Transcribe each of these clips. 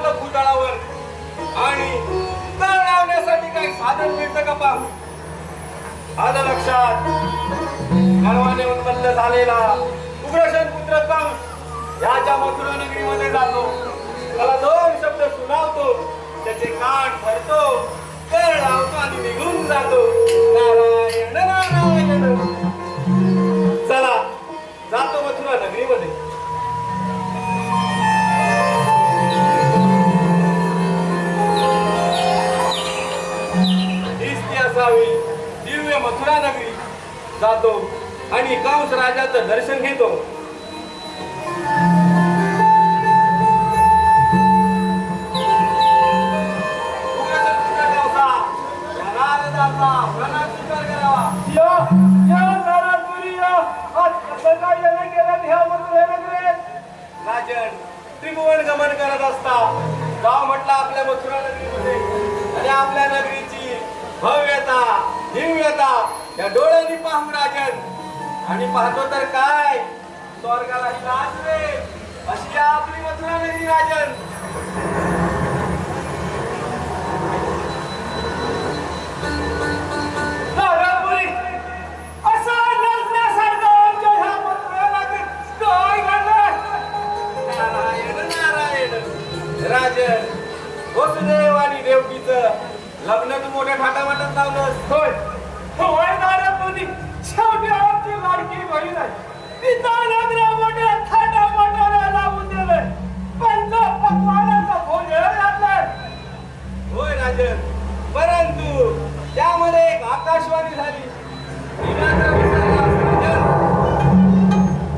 आपलं भूतळावर आणि तळ लावण्यासाठी काही साधन मिळतं का पाहू. आलं लक्षात. गर्वाने उन्मत्त झालेला उग्रसेन पुत्र कंस याच्या मथुरा नगरीमध्ये जातो. त्याला दोन शब्द सुनावतो, त्याचे कान भरतो, तळ लावतो आणि निघून जातो. नारायण नारायण. चला जातो मथुरा नगरीमध्ये. असावी दिव्य मथुरा नगरी. जातो आणि कंस राजाचं दर्शन घेतो. राजन त्रिभुवन गमन करत असता गाव म्हटलं आपल्या मथुरा नगरीमध्ये आणि आपल्या नगरीची भव्यता दिव्यता या डोळ्यांनी पाहू राजन. आणि पाहतो तर काय, स्वर्गाला लाजवे अशी आपली मथुरा नगरी राजन. राजन वसुदेव आणि देवकीचं लग्न तू मोठ्या थाटामाटात लावलं. होय होय नारदमुनी, शेवटी आमची लाडकी बहीण आहे. तिचा लग्न मोठ्या थाटामाटाला लावून दिलंय. पंच पक्वान्नाचा भोज घातलाय. होय राजन, परंतु त्यामध्ये एक आकाशवाणी झाली.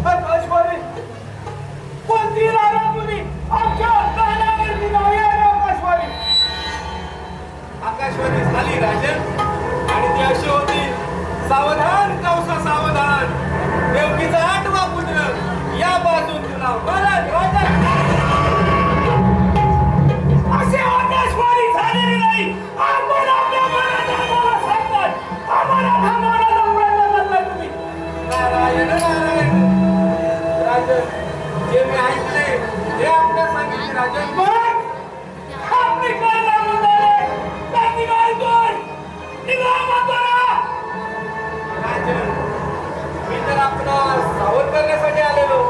आकाशवाणी कोणती नारदमुनी? आमच्या कानावरती नाही आहे आकाशवाणी. आकाशवाणी झाली राजन आणि ती अशी होती, सावधान कंसा सावधान, देवकीचा 8वा पुत्र या बाजून तुला मरण. राजन अशी आकाशवाणी झालेली नाही. आपण आपल्या मनाला सांगतात. आम्हाला थांबवण्याचा प्रयत्न करताय तुम्ही. नारायण नारायण. राजन जे मी ऐकले ते आपल्या सांगितले राजन. मग आपली काय लागून झाले? त्यांनी काय कर निघा करा. राजन मी तर आपला सावध करण्यासाठी आलेलो,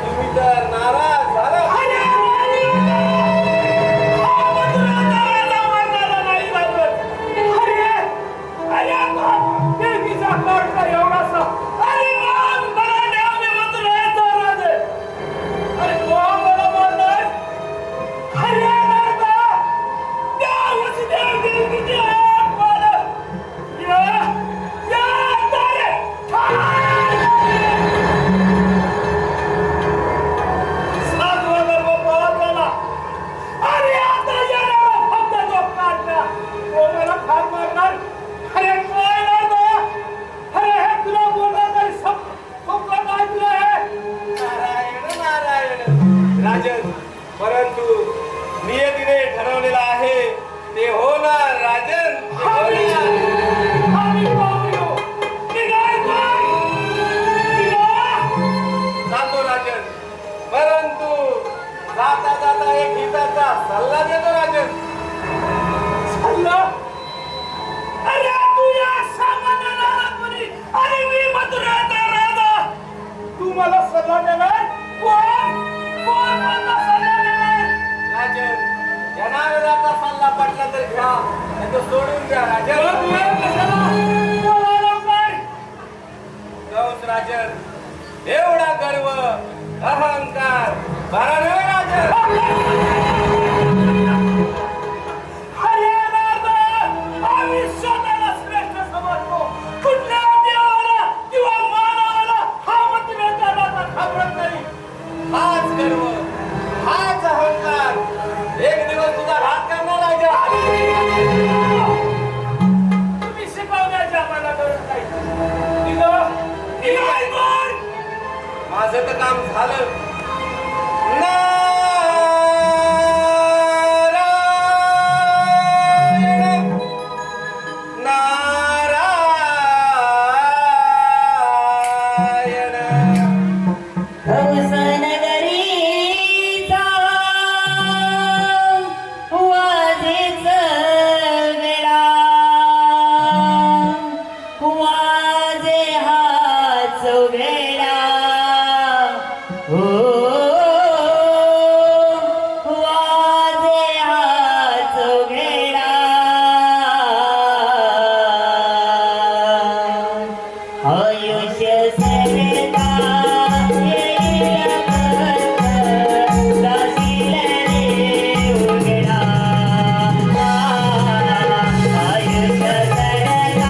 तुम्ही तर नाराज झाला. राजन, परंतु नियतीने ठरवलेलं आहे ते होणार राजन. जातो राजन, परंतु जाता जाता एक हिताचा सल्ला देतो राजन. सल्ला? अरे तू या सामान्य नारदमुनी आणि मी मथुरेचा राजा, तू मला सल्ला देणार? राजन जनावरांचा सल्ला पटला तर घ्या, नाही तर सोडून द्या राजन. कंस राजन एवढा गर्व अहंकार बरा नव्हे राजन. हाच गर्व हाच अहंकार एक दिवस तुझा घात करणार राजा. तुम्ही शिकवण्याच्या मला गरज नाही. माझं तर काम झालं. Hosanna.